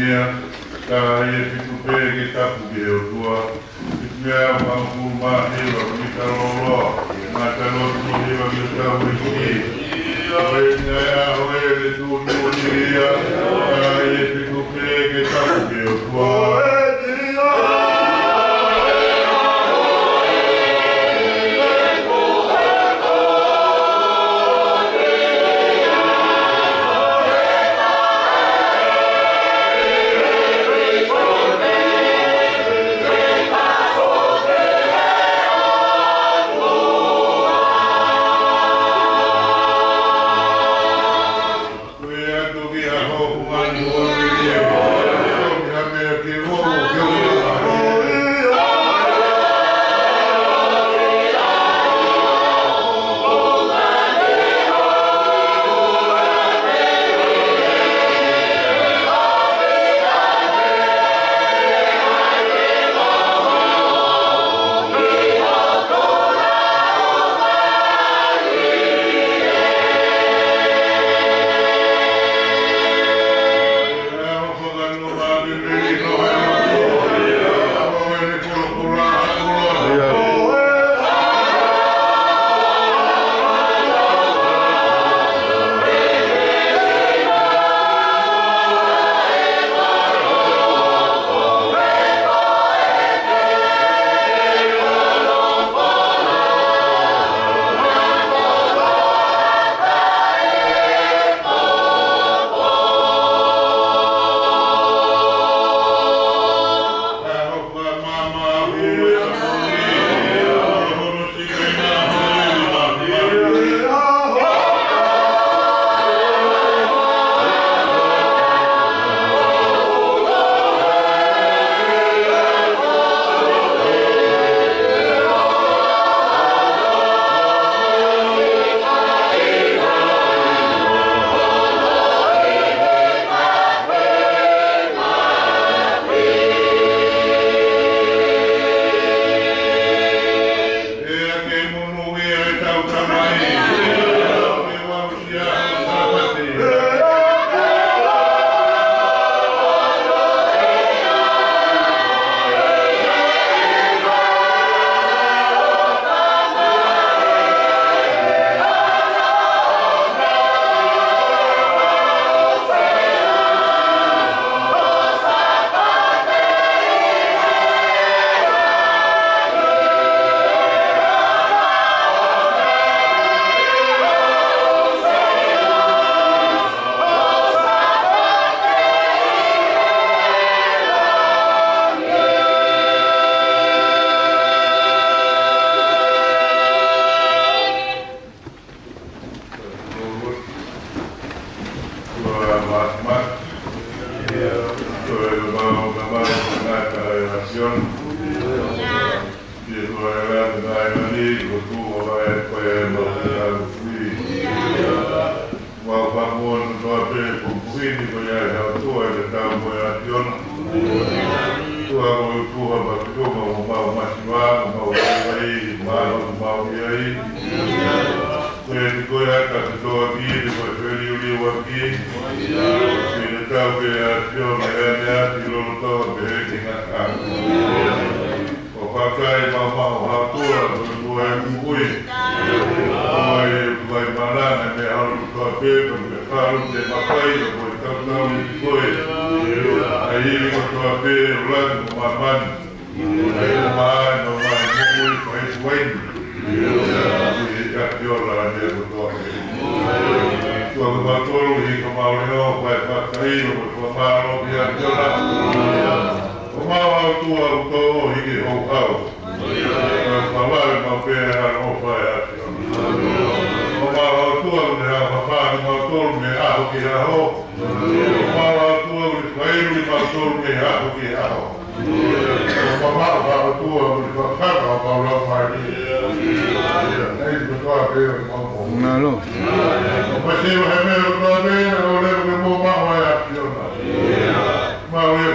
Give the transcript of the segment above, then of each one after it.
mea, ka e pitu pe ke tapu ke o tua, mea whangu ma hewa ki ka lolo, ma ka lotu hewa ki ka wiki, koe nea ea hoe le tūtu o niria, ka e pitu pe ke tapu ke o tua.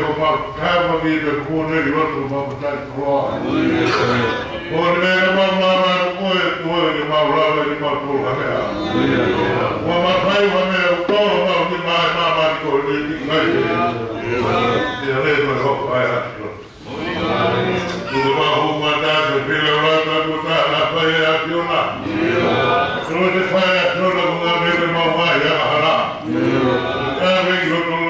uma kama vida kuone yote mabutani kwa. Kuone mama moyo tuone mama ni makula haya. Mama hai wame utoro mama mama ko ni kai. Ya leo hapo haya. Tuwa huma dada bila wala kutana haya kiona. Tuwe haya tuwe mwana mama ya hala.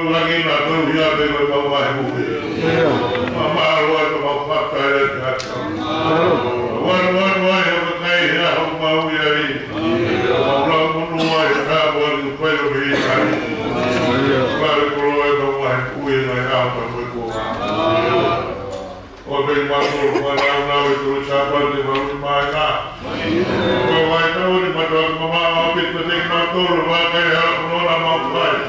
Lagi nak dia dengan mama ibu. Mama awak mau pakai dekat. Wan yang berkait ya mau yari. Allah menua kita boleh supaya lebih kali. Kalau keluar mama ibu yang apa berkuah. Orang masuk mana itu siapa di mana. Kalau itu di mana mama habis penting matur pakai hal menolak mau baik.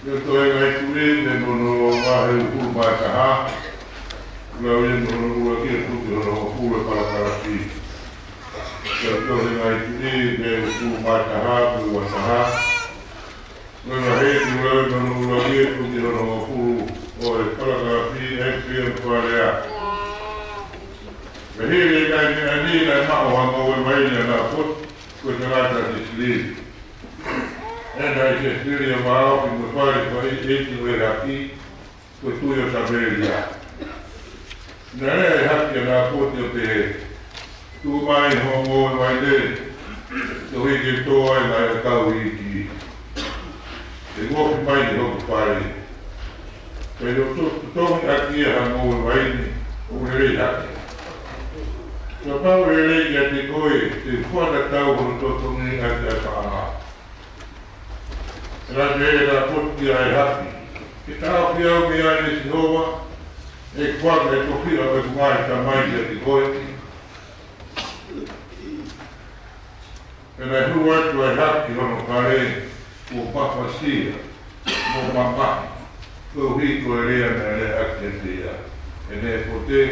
Yo toi ngai tui te nono mahe ukuru mai kaha. Lau ia nono ua kia tuki nono ukuru e parakarasi. Yo toi ngai tui te ukuru mai kaha, ua kaha. Nono hei tu lau nono ua kia tuki nono ukuru o e parakarasi e kia kuarea. Me hiri ngai ni ani nai mao hanga ue maini ana pot, koe te rata te sili. Ena i se stiri o mao ki mo whare ko eti ue haki ko tui o Saberia. Nā rea e haki a nā poti o te he. Tu mai hongo o mai le. Te hui ke toa e nai a tau i ki. Te ngoki mai ni hoku whare. Kei o tongi aki a hango o mai ni o rei haki. Ka pau rei ki a te koe te whana tau ho totongi a te ataha. Rā te e rā poti ai haki. Ke tāo ki au mi ai nisi hoa, e kwanga e tohira e kumai ta mai ki a te koe. E nai hu atu ai haki hono kare o papasia, mo mamaki. Ko hiko e rea na rea aki a te ia. E ne pote,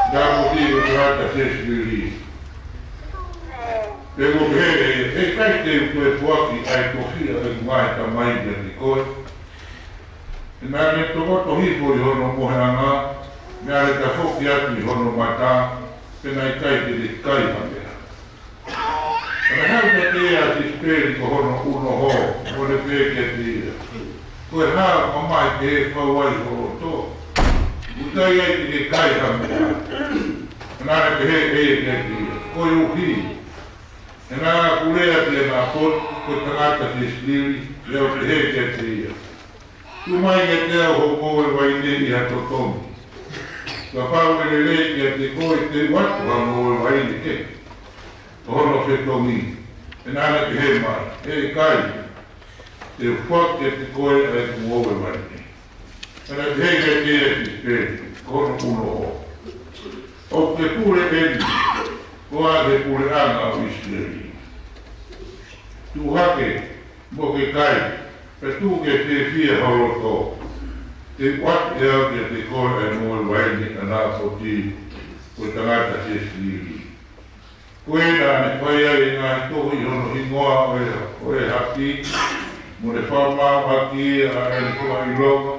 nā poti o te hata sesiri. Te mo e kai te koe puaki ai tohia e mai ta mai ki te koe. E nā ne tokoto hiko i hono moheanga, me are ta hoki atu i hono mata, pena i kai te kai hamea. E me hau te ea ti speri ko hono uno ho, o le peke te ia. Koe hā mamai te e whauai hono tō. Utai ai te kai hamea. E nā ne te he e te ia. Koe uhi. E nā kurea te nā pot, ko tangata te stiri, leo te he te te ia. Tu mai ke te au ho koe wai ne i hato tongi. Ka pau e le ki a te koe te watu ha moe wai ne ke. Ko hono whe tongi. E nā te he mai, e kai. Te whak e te koe e te moe wai ne. E nā te he ke te e te speri, ko hono uno ho. O te pure eni, ko a te pure anga o Israeli. Tu hake, mo ke kai, pe tu ke te fia horoto. Te wat e au ke te koe e moe waini a nā poti, ko tangata se stiri. Koe nā ne pai ai ngā tohi hono ingoa o e haki, mo ne whamau haki a e koa i roka,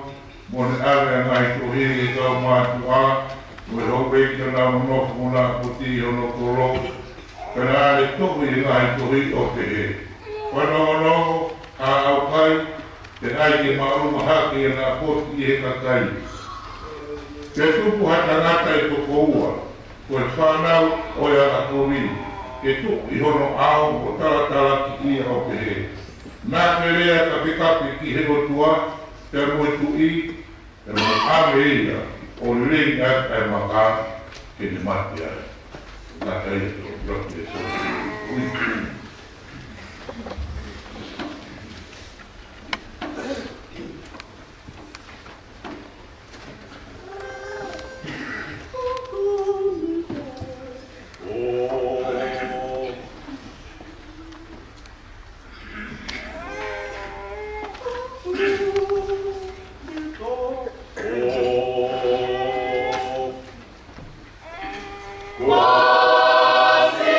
mo ne ave a ngā tohi e kau mātu a, mo e hope ki nā monoko mo nā poti hono koro, ka nā ne tohi e ngā tohi o te he. Whanongo, a au kai, te ai ke mauruma haki e nā poti e kakai. Te tupu hatangata e toko ua, ko e whanau o e ana kori, ke tupu i hono au o talatala ki ia o te he. Nā te rea kapikapi ki he rotua, te moe tu i, e mo ame ia, o ringi ata e maka, ke ne mati ai. Nā te rea te roki e so. Wasi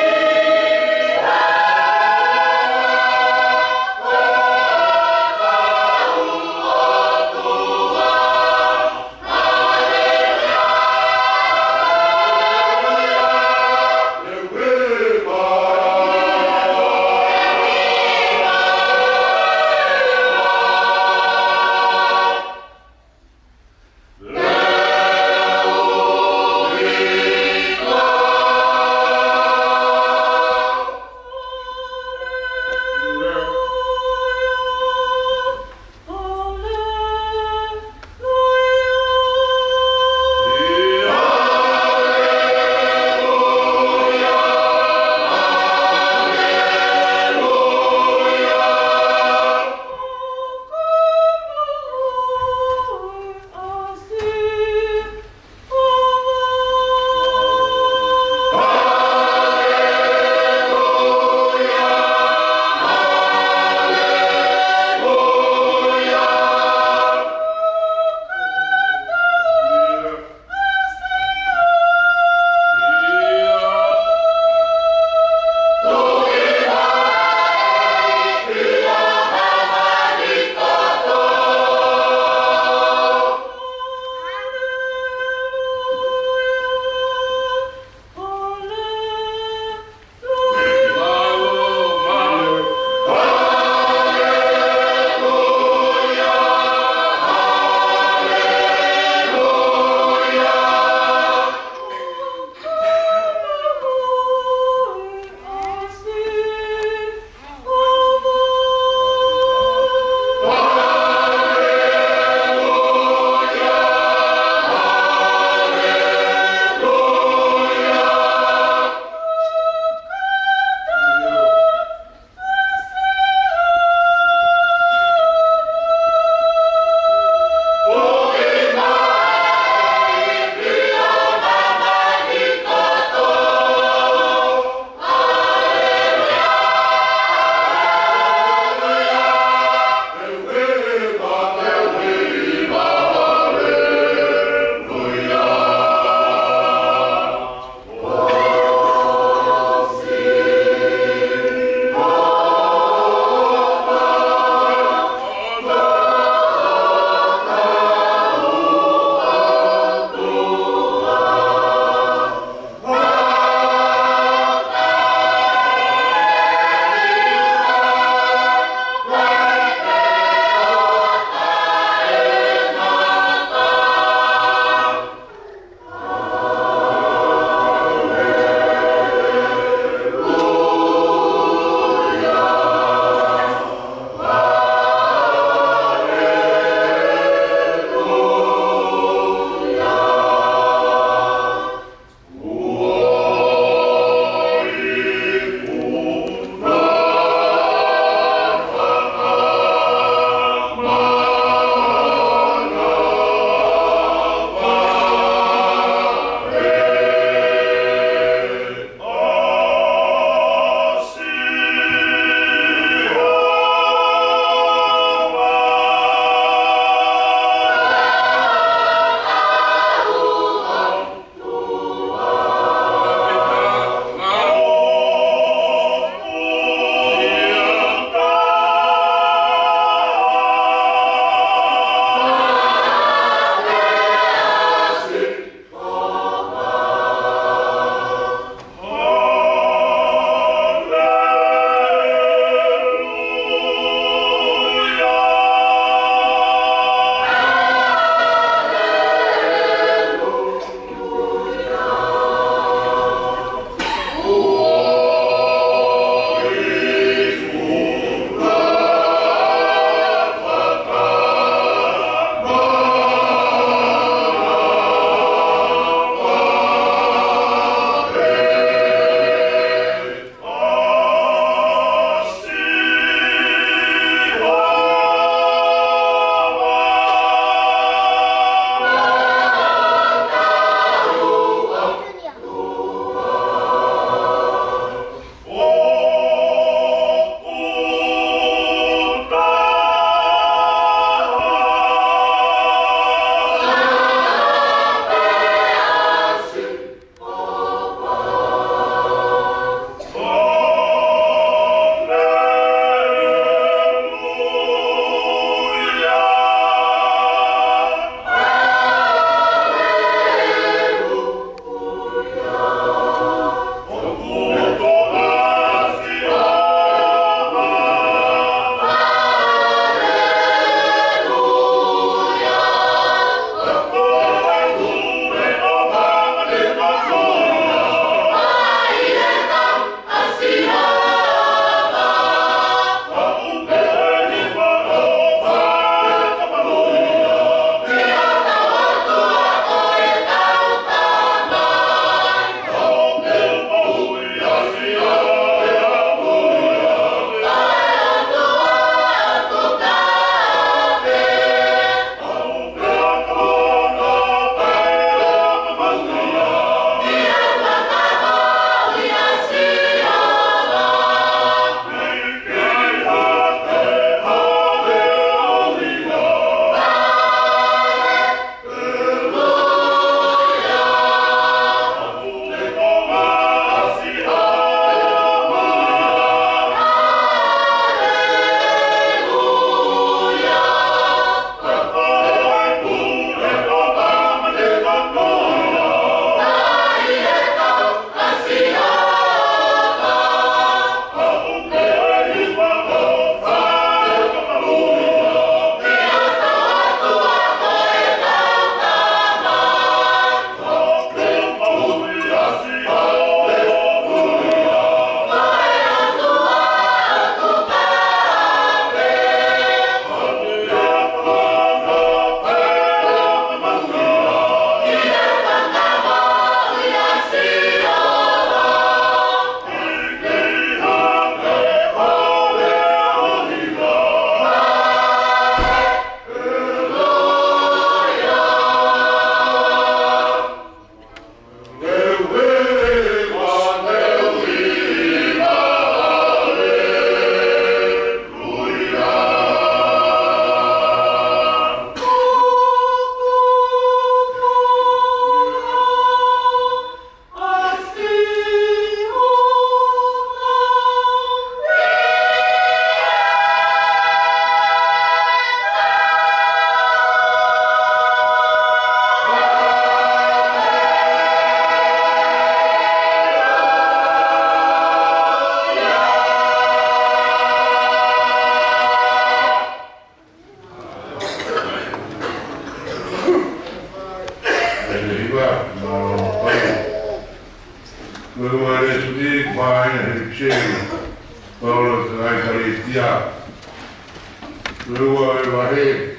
Lua e wahe,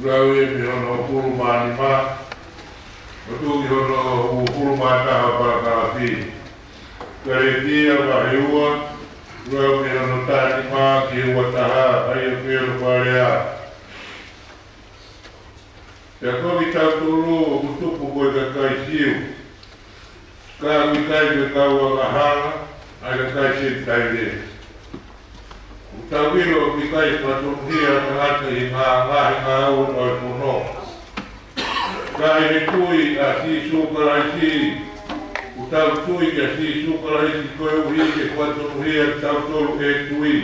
rau e mi hono puru mani ma, matu ki hono puru mani taha para karapi. Kare tia wahe ua, rau mi hono tani ma ki ua taha, ai o kero parea. Te kovi tau tulu o kutupu koe ka kai siu. Ka kai ke kaua ka hanga, ai ka kai siu tai re. Tawilo ki kai patuhia ngata i ngā au o puno. Kai he tui a si sukaraisi, utau tui ki a si sukaraisi koe uhi ke patuhia tau tolu e tui.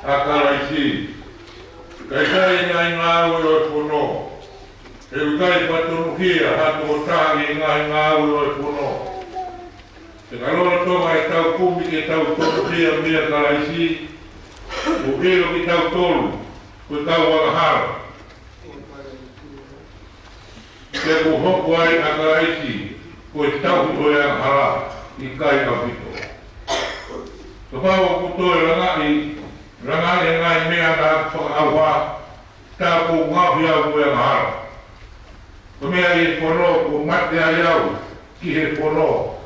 A karaisi. Kai ngā au o puno. E kai patuhia hatu o tāgi ngā au o puno. Te kalora tonga e tau kumi ke tau patuhia mea karaisi. O ero ki tau tolu, koe tau wakahara. Te ko hoku ai a karaisi, koe tau hitoe a hara, i kai ka pito. Ka pāua kutoe rangai ngai mea na whakaawa, tā ko ngāwhi au koe a hara. Ka mea i whono, ko mate ai au, ki he whono.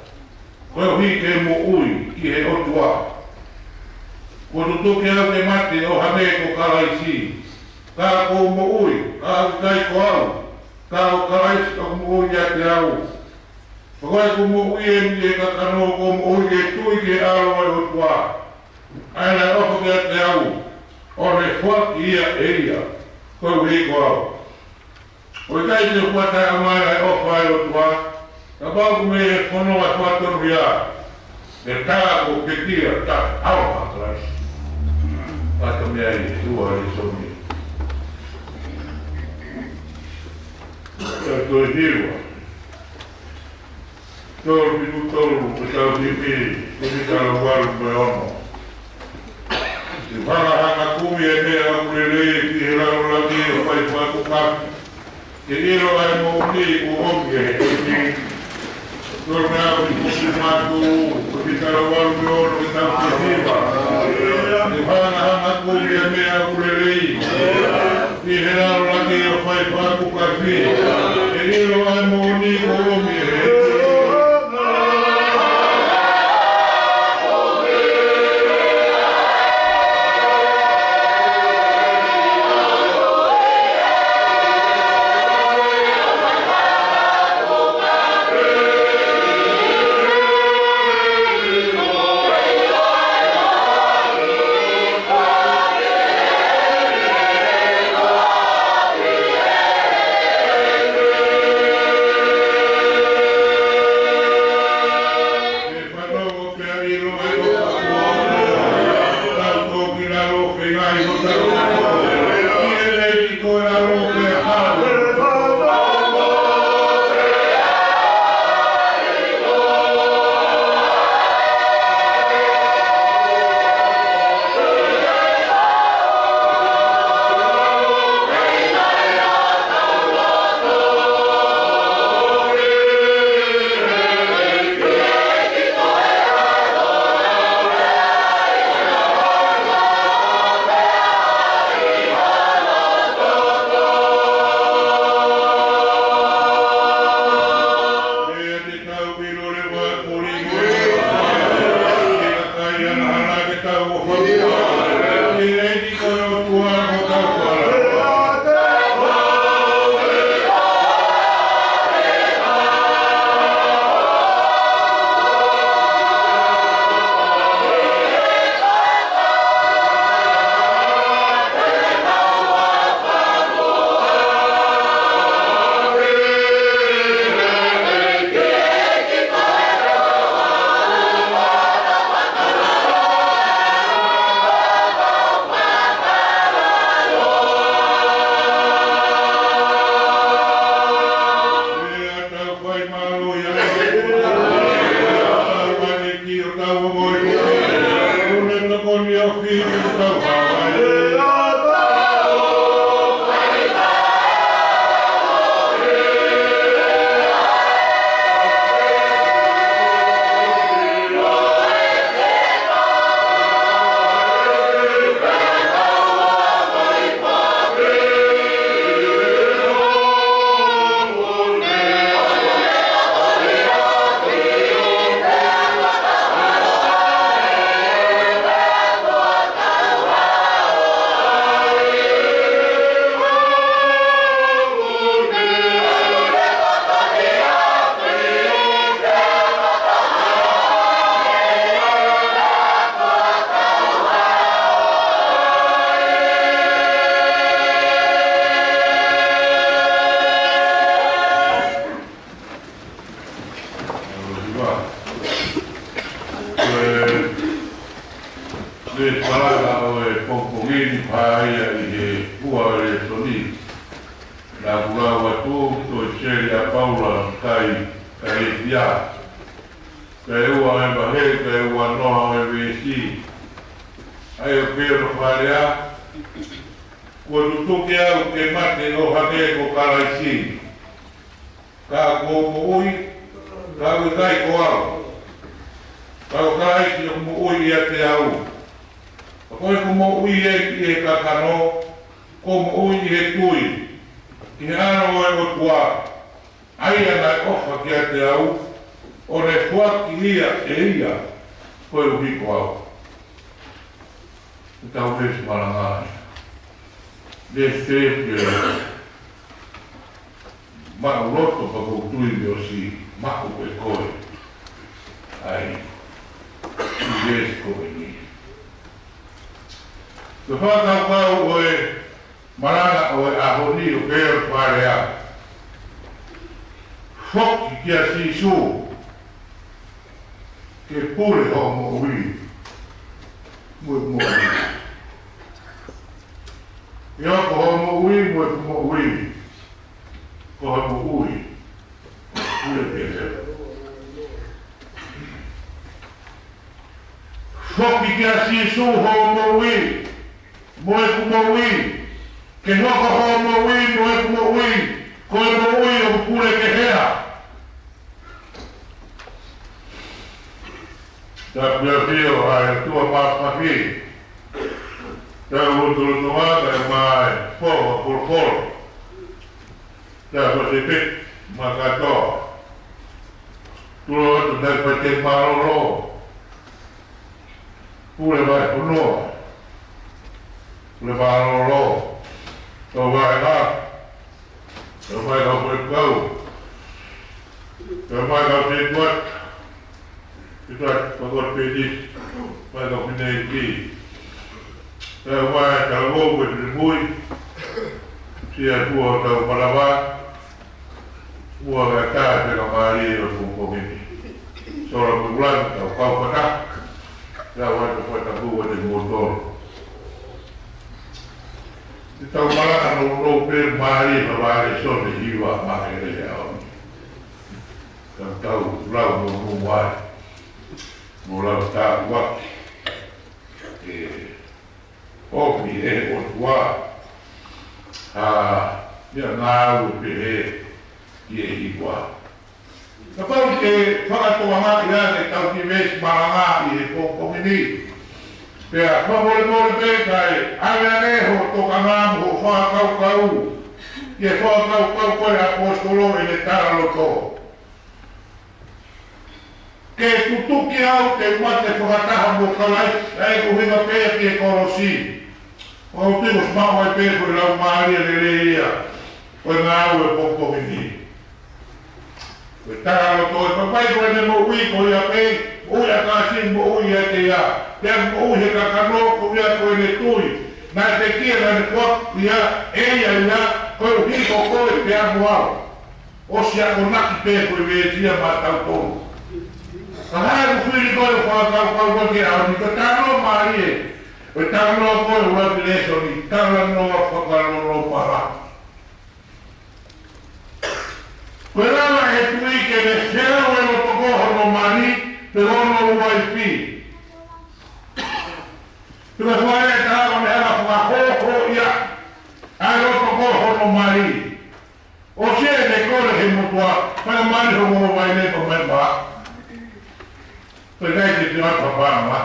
Koe hui ke mo ui, ki he otua. Ko tutuki au te mate o hame ko karaisi. Ka ko mo ui, ka au kai ko au. Ka au karaisi o mo ui a te au. Pakoe ko mo ui e mi e ka kano ko mo ui e tui ke aro e o tua. Aina ofo ke a te au. O ne whaki ia e ia. Koe ui ko au. O kai te whata amai e ofo e o tua. Ka pāku me e whono a whatoru ia. E tā ko ke tira, tā au a karaisi. Ata mea i tua i somi. Tato e hirua. Tolu pitu tolu, pe tau tipi, kumi kala waru me ono. Te whakahanga kumi e mea akurelei ki he raro laki o pai whaku kapi. Ke iro ai mo uni u hoki e he eki. Tolu mea api kusi matu, kumi kala waru me ono e tau te hiva. Te whakahanga kumi e mea akurelei. Ki he raro laki o pai whaku kapi. Ke iro ai mo uni u hoki e he eki. pongpongini paia i he ua le soni. Na kulawa tu seri a Paula kai dia. Kai ua e mahe, kai ua noa e vesi. Ai o pero wharea. Kua tutuki au ke mate o hake ko karaisi. Ka ko mo ui, ka ui kai ko au. Ka o karaisi o mo ui ia te au. Koe ko mo ui e kakano, ko mo ui e tui. Ki ano e o tua, ai ana ofa ki a te au, o ne fuaki ia e ia, koe o hiko au. I tau pesi marangani. Le tepe, mao roto pa kou tui me o si, mako koe koe. Ai, i lesi koe ni. Te whakau kau o e maranga o e ahoni o kero wharea. Whoki kia sisu, ke pure ho mo ui. Mui mo ui. Ioko ho mo ui, mui mo ui. Ko ho mo ui. Ui ke se. Whoki kia sisu ho mo ui. Moe ku mo ui, ke noko ho mo ui, moe ku mo ui, koe mo ui o kukure ke hea. Ta pia pia o hae tua mapapi. Ta urutu waka e mai, poa pulpolo. Ta pasi pit, makato. Tulo atu tai pate maroro. Pule vai punoa. Le varolo, to vai lá, to vai lá por cau, to vai lá por quat, kita pagor pedis, vai lá por neiti, to vai calvo por tribui, se a tua to palava, ua gata pela Maria o pomini, só por blanca o pau para, já vai para a rua de motor. Tau mara no pe mari no vale so de iwa mai le ao. Tau lau no mai. No lau ta wa. O mi e o tua. Ya na u pe e iwa. Ta pau ke fa to ma ia de tau ki mes maranga i ko mini. Pea, mole pe kai, ale ho to kanam ho fa kau. Ye fa kau koe apostolo e le taralo to. Ke tutuki au te mate whakataha mo kalai, e ko hinga pea ki e korosi. O te mos mawa e pea koe lau maaria le leia, koe ngā au e poko hini. Koe taralo to, e papai koe ne mo ui koe a pei, ui a kasi mo ui a te ia. Te mo ui he kakano ko ia koe ne tui. Nā te kia na ne kuak ia, eia ia, koe uhi ko koe te amu au. O si ako naki pē koe veetia mā tau tonu. Ka hae ku whiri koe o whakau kau wake au, ni ka tāno maari e. Koe tāno koe o waki leso ni, tāno noa whakaro no para. Koe rama he tui ke ne whirau e o tokoho no mani, te hono uai pi. Tuna whae e tāma me hana whakahoho ia, ai roto koho no mari. O se ne kore he mutua, whae mari ho mo mai ne ko mai pā. Koe nei te te ata whāma.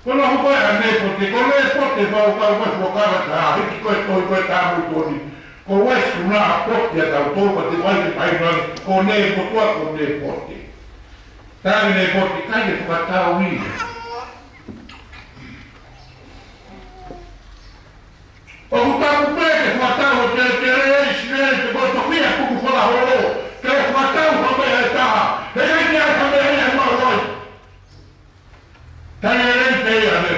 Kono hukai a ne pote, ko ne pote pau kau koe whakara tā, hiki koe koe tāmu tōni. Ko wesku nā pote a tau tōka te waike painani, ko ne potua ko ne pote. Tāmi ne pote, kai te whakatau ii. O kutaku peke whakatau te reis nere te koe tokia kuku whakahoro. Ke whakatau whamea e taha. He reiki ai whamea e maroi. Tai e rei te ea ne.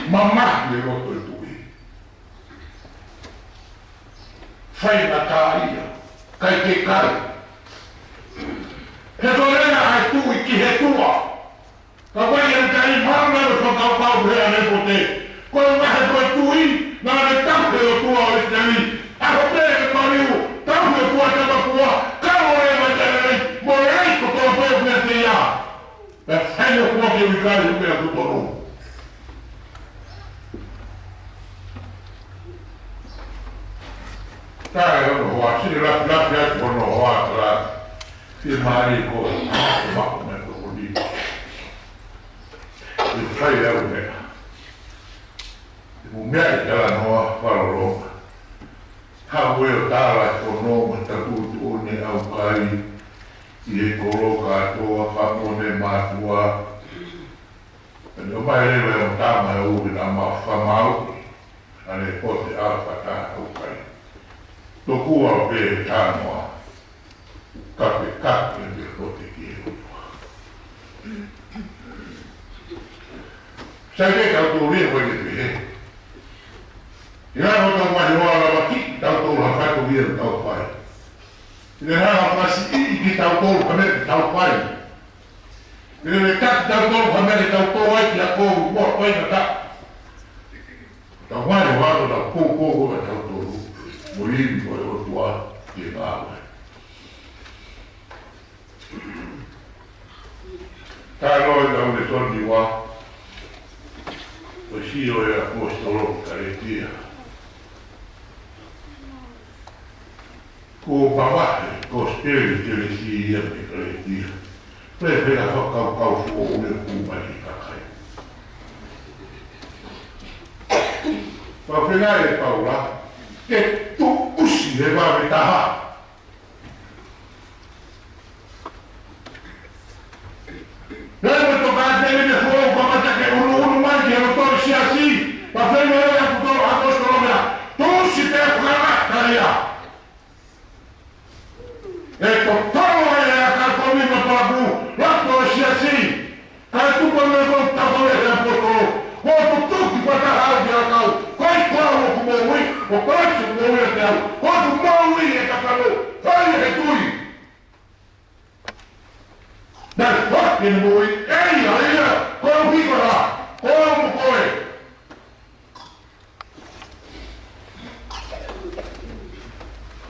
Mamaki e roto e tui. Whaina tā ia. Kai te kai. He torea ai tui ki he tua. Kau yang cari mana bersoal kau berani putih. Kau masih bertui, nak tahu dia tua istri. Aku beri kau ni, tahu dia tua siapa tua. Kau boleh macam boleh kau boleh punya dia. Saya tua yang dikali punya tu tolong. Saya orang sini lap ya orang lah. Si mari kau mak mereka budi. Saya punya. Mumia jalan hoa parolong. Hawel tala kono matakutu ni au kai. Ie kolo katoa whakone matua. Ane o mai rewe o tama e uri na mawhamau. Ane pote alfa tā au kai. Toku au pere tānoa. Kape me pote ki e utua. Sai kei kau tō ria koe te pehe. Ina ho tau mai hoa lawa ki tau tō hakato ria tau pai. Ina hana pasi ki tau tō kamere tau pai. Ina me kaki tau tō kamere tau tō ai ki a kou mua pai na ta. Tau mai hoa tau kou tau tō Morini koe o tua ki e ngāwe. Tā noi tau le toni wā. O si o e a kōstoro karetia. Ko pawahe, ko spiri te le si ia me karetia. Ple pera kau fu o ule kumai ki kakai. Pa pena e paula, ke tu usi le wawe taha. Nēme toka tēne me fuau kamata ke unu mai ki anu tori si asi. Pa whenu e a kutoro a kostoro mea. Tūsi te whanaka ia. E ko toro e a karkomi ma palabu. Lato e si asi. Kai tupa me ko tako e a potoro. Ko tu tuki pata hauki a kau. Kai kau o kumoui. O kaisi kumoui a te au. Ko tu maui e kakalo. Kai e tui. Dai fucking boy, ei, aí, como fica lá? Como foi?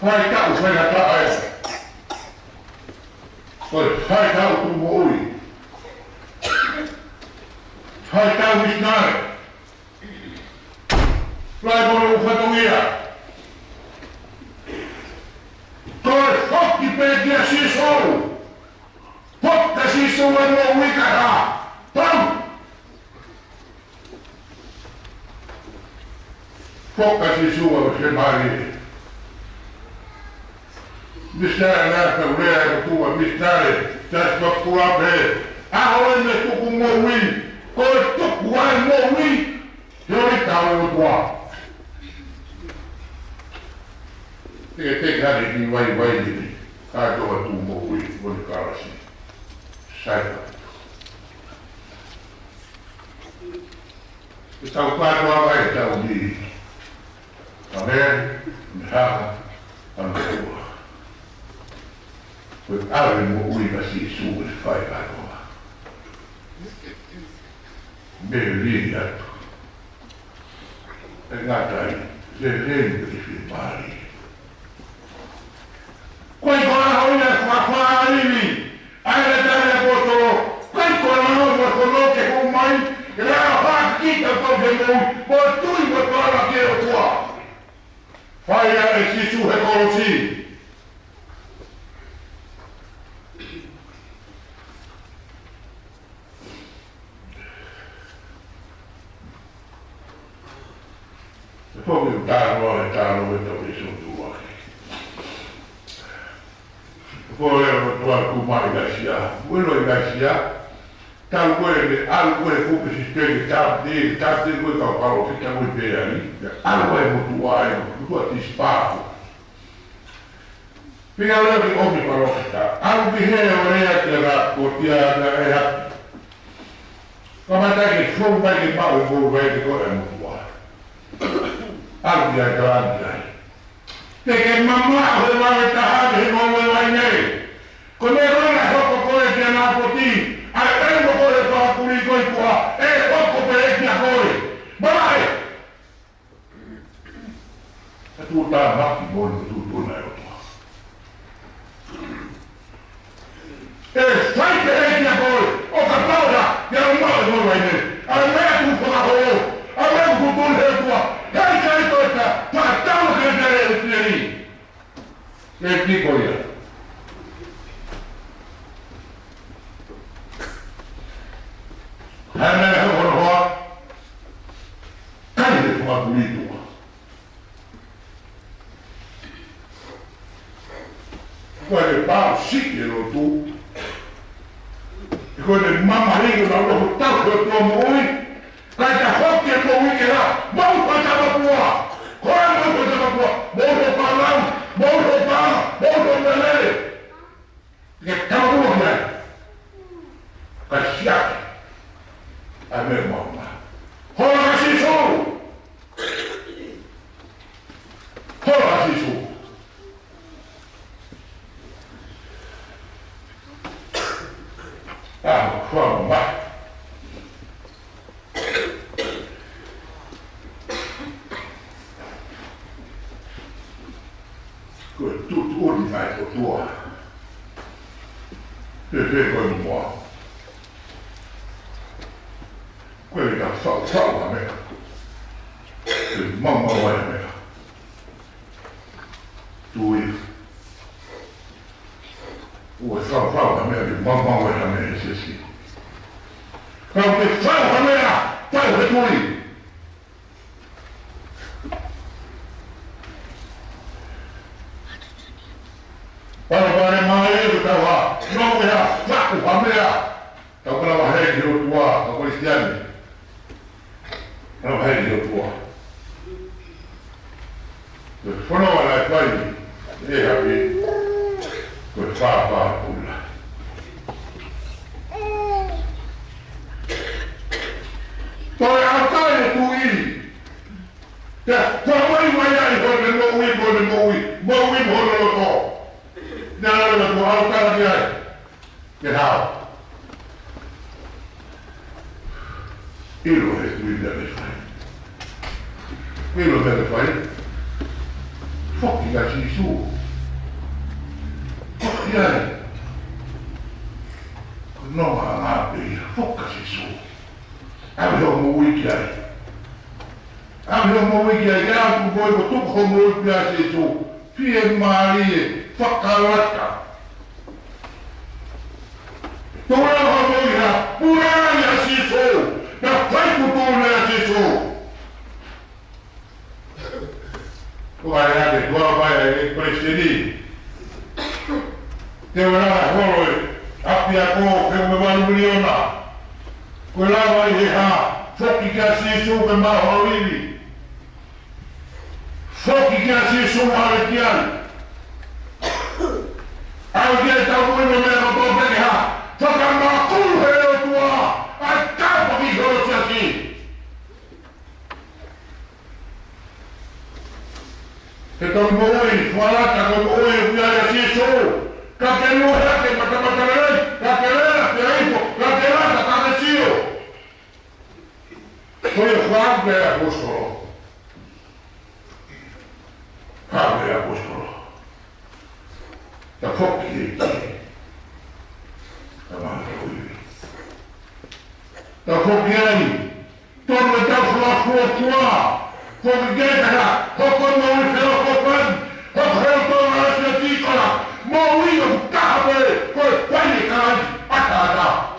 Vai cá, vai cá, aí. Vai cá, o boi. Vai cá, o missionário. Vai para o fatomia. Toi, fuck, perdi a xixão. Pokka sisu e mo wikara. Tam! Pokka sisu e se mari. Mistare nata urea e tua, mistare. Tas pakula be. Aho e me tuku mo wi. Ko e tuku ai mo wi. Yori tawe o tua. Te kari ni vai ni. Kaitoa tu mo wi. Moni karasi. Sai. Tau whātua vai tau ni. Amen. Mihaka. Amekua. Koe awe mo ui kasi sūwe whai kātoa. Me lini atu. E ngātai. Se leni ki whi māri. Koe kora hoina whakwaarimi. Aile tane potoro, kai kora no kono ke kumai, era ha kita to de mo, po tui mo para ke o tua. Faia e sisu he kolosi. Poi un talo e to viso tua. Poi erano trovati kumai gasia, quello in gasia, tal quelle, al quelle cupe si spiega, tanti quei campano, che chiamo i peri, al quelle mutuai, tu ti sparo. Fino a lei ogni parola, al bihere che era portiata, era, come te che fu un che fa un po' di cosa mutuai. Al bihere grande. Perché mamma aveva metà che non voleva niente. Come era una cosa che non poteva, a tempo che fa pulire. voi! Vai! Ja tuutaan makki voin, kun tuu näytoa. Saitte heikiä voi! Oka pauda! Ja on mahdollisuuden! Älä mene tuuppana voi! Älä mene kun tunheutua! Hei käytöitä! Tää taulukin teille! Ei tikoja. Hänen horhoa. Kaiket ovat liitua. Kuitenkin pää sikiroituu. Ja kuitenkin mamma liikuna on ollut taukkoja tuo mui. Kaikta hokkia tuo uikera. Maupaisava puolaa. Koemaupaisava puolaa. Mouhopaa laun. Mouhopaa. Mouhopaa. Ja tämä on uudella. Kai sieltä. Ai mene mamma. Holasi suu! Holasi suu! Mamma. Kun tuut urnaiko tuo. Se voi mua. Kuitenkin sauva mega. Mamma vai mega. Tui. Uue sauva mega, mamma vai mega sesi. Kautti sauva mega! Sauva tuli! Palvainen maa iltavaa! Nouja! Sakkuha mega! Taukalla henkilötuaa, taukallista jänni. No henkilötuaa. Jos sanoa näin kaikki, ei häviä, kun saa tulla. Toi on taidettu ilmi. Ja toi jäi hoidon. Nää olivat mun alkaa jäi. Ja hau. Iloisesti milloin teille fai? Fokki käsi suu. Fokki jäi. Kun nomaan naapii, fokkasi suu. Ävi on mun uikiai. Ävi on mun uikiai, kun voiko tukho mun uikiai suu. Pien maa liian, fakkaa lakkaa. Tuleehan voidaan, puraan ja sisuu. Ja vaikuttuuneen sisuu. Kuka ei näke, tuolla vai ei olisi niin. Te on aina huoloi, appia koo, kun me vaan miljoonaa. Kun lava ei ihan, fokki käsiin suuken maahan liivi. Fokki käsiin suuhalle kieli. Älkeetä on voimameero tuon perihä. Fokan maa kulheutua. Ai kaupa vihoisiasi. Et on moi, valata kun moi ja sisuu. Kakelu häkemättä makalei, kakeleet ja ipo, kakeleet tänne siu. Toi on hankea puskolo. Hankea puskolo. Ja fokki liikkii. Tämä on hyvin. Ja fokki ääni. Tuomme tausua kuotua. Fokki keitänä. Hokon moi felokopan. Hokheltoon asia tiikola. Moi on kahve. Koi päinikaan patata.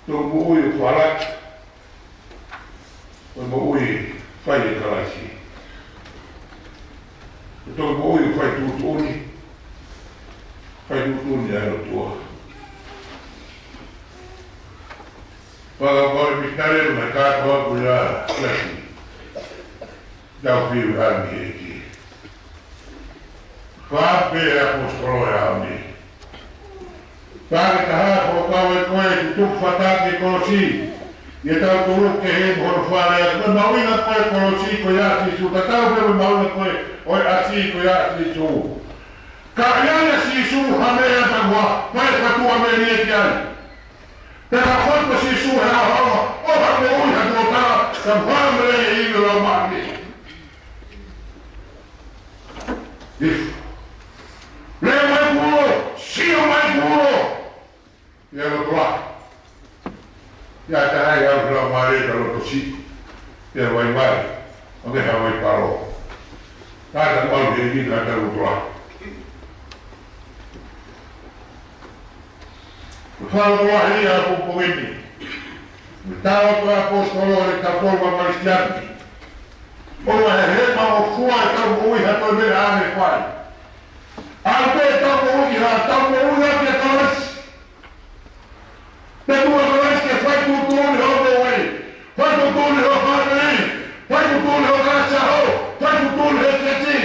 Tuo muu falat. Tuo muu päinikalaisia. Tuo muu fai tuutuni. Fai tuutuni aina tuo. Pala mis näille kaatoa kun jää käsi. Jau viivi hänkiäkin. Kaapia ja puskoloja on niin. Päätä hääpoo kauan koetu tuppa tanki koosi. ia tau tolu ke he moho whare a koe mawina koe koro si koe a si su, ta tau pewe mawina koe oi a si koe a si su. Ka iana si su hamea ta hua, pai katua me nia ki ai. Te ka whanko si su he a hawa, o ha me ui ha tō tā, ka whamere e ino la mani. Ifu. Lea mai kuro, sio mai kuro. Ia no toa. Ia te hai au kura maare ka roto si. Ia wai mai. O te hawai paro. Tāta maru he ina ka rotoa. Whāra toa hei a pupongini. Me tāwa toa apostolo e ka forma maristiani. Ola he he ma o fua e tau ui ha toi mea ane whai. Ape tau ui ha tau ui ha te kalas. Te tua kalas ke whai kutuni ho te wai. Whai kutuni ho whanei. Whai kutuni ho kasa ho. Whai kutuni he keti.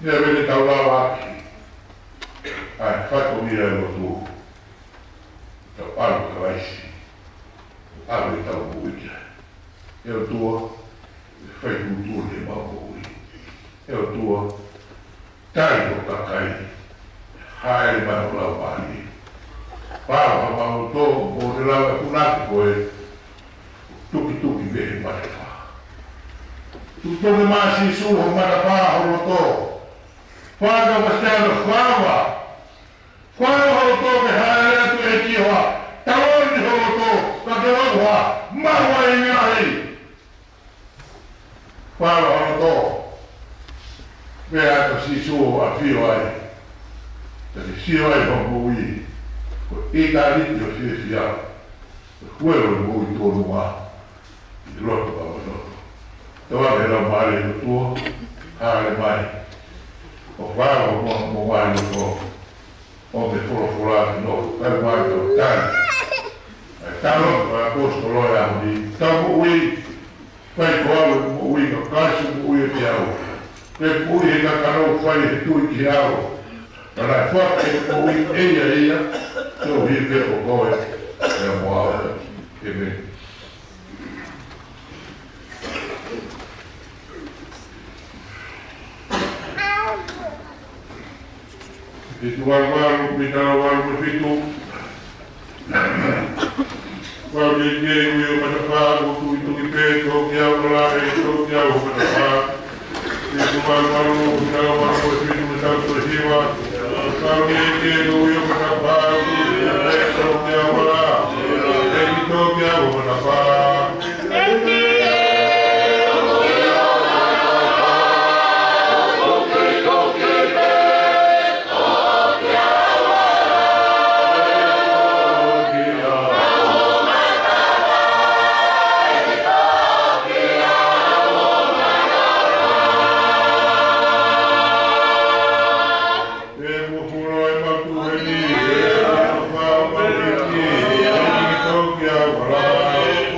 Nia vene tau lawa aki. Ai, whai ko mira e lotu. Tau alu kalaisi. Alu e tau ui kia. Eo tua, whai kutuni he mau ui. Eo tua, tai o kakai. Haere mai o lau mani. Pāwa mau tō, o te lau e punaki koe. Tuki mehe mai pā. Tutoke māsi suho mara pā horo tō. Whāka wastēno whāwa. Whāwa horo tō ke haere atu e kihoa. Taoni horo tō, ka ke oha. Mawa i ngahi. Whāwa horo tō. Mea ata si suho a whio ai. Tani sio ai hongo ui. Ko e ka riti o si si au. Huero e mui tōnu wā. I roto a wanoto. Tawa me rau maare no tua. Haare mai. O whāra o mo mai no tō. O me whorofora no. Kai mai tō tani. Ai tano a apostolo e ahu ni. Tau ui. Pai koawe mo ui ka kāsu mo ui e te au. Te ui he kakaro whai he tui ki au. Nara whake o ui eia, tō hipe o koe, e moa e me. Fitu waru, pitara waru, fitu. Waru e kei ui o matapā, o tui pē, tō ki au rāre, tō ki au o matapā. Fitu waru, pitara waru, fitu me tau tō hiwa. Kau ni ke ui o matapā, e tō ki au rā. E ki tō ki au o matapā. Wow.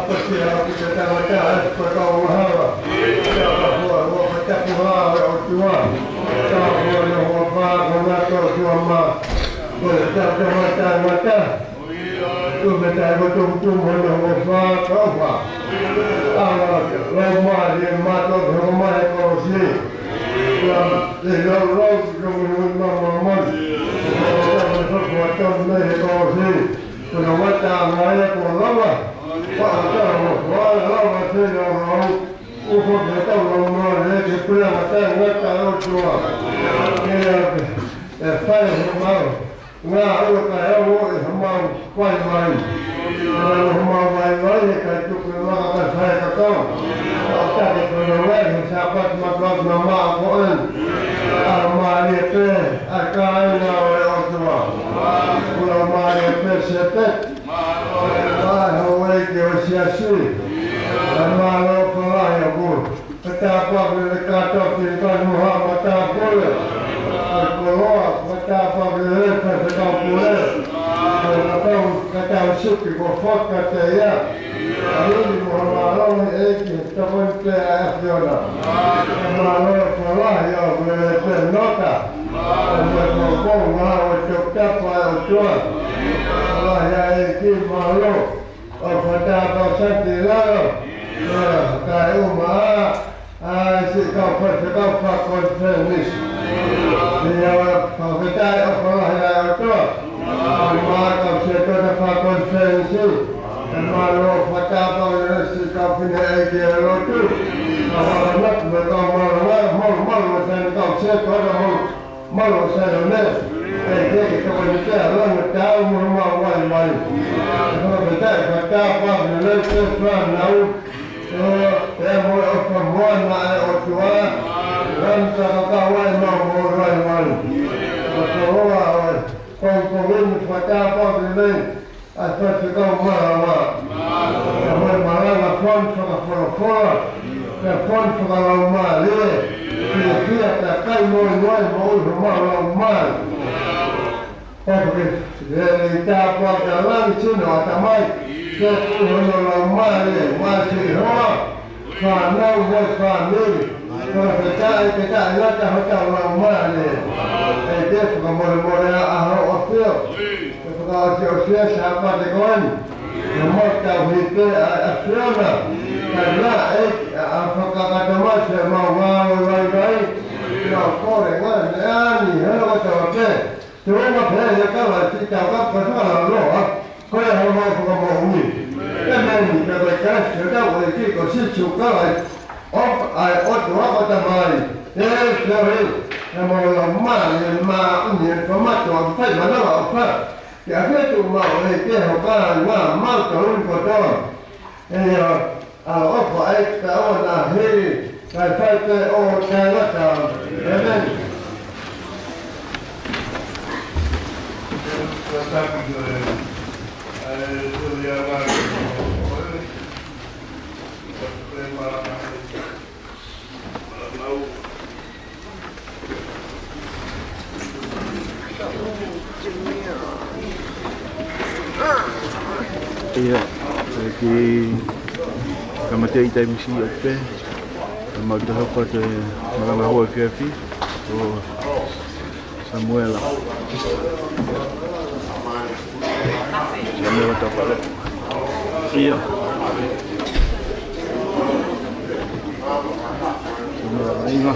apa siapa kita tahu dah perkara mahal. Kalau kita pulang orang kalau yang apa kalau cuma bercakap-cakap tu betul-betul orang apa kau apa. Lama dia mata rumah kau sih. Lalu rumah macam ni kau sih. Kalau macam mana kau lama. Lama sih orang ukut betul rumah ni kita macam macam cuma. Fai rumah. Nggak ada kayak rumah kuai main. Rumah main kayak tu keluar saya kau. Tadi keluar sahabat maklum nama Quran. Amali pe akan orang tua. Kalau mari pe setet. Hawai kiosiasi. Malu pelah ya bu. Betapa berkata firman Muhammad boleh. Keluar betapa berkata kau boleh. Kata usuki kofot kata ya. Ini Muhammad ini teman ke Afghanistan. Malu pelah ya boleh nota. Berkongkong mahu cipta pada Tuhan. Allah ya ini malu. Betapa sentilalu. Kayu mah. Sikap konferensi. Dia percaya Allah ya itu. Maka kita konferensi. Malu betapa sikap ini dia itu. Kalau nak malu sen kau sekarang malu sen kita berita orang tahu rumah wal. Kalau betapa ini sesuatu lalu. Perempuan nak tua, dan kawan mau orang. Kalau kongkongin pada apa ini, asal kita marah. Kalau marah lapon sekolah, lapon sekolah mali, dia takkan mau rumah rumah. Tapi kita apa dalam Cina tamai. Kalau mari masih hoa, karena buat kami, kalau kita ingat kalau mari, itu kemudian ahok ofil, kalau ofil siapa dengan, nomor tauhid Afghanistan, karena apakah kata macam mau baik, kalau korengan, ni kalau kata cuma pergi kalau kita pasal loh. Kau yang mau ni, kan ni kalau kita boleh kau sih cuka lagi, dua kata mai, sorry, nama lama ni format tu apa mana apa, ya tu mau kita kan mal turun kotor, apa tahu nak heri, saya cara tahu, Iya, lagi kamatia ita misi ope, magda hapa te magana hoa fiafi, o Samuela. Samuela tapale. Iya. Samuela inga.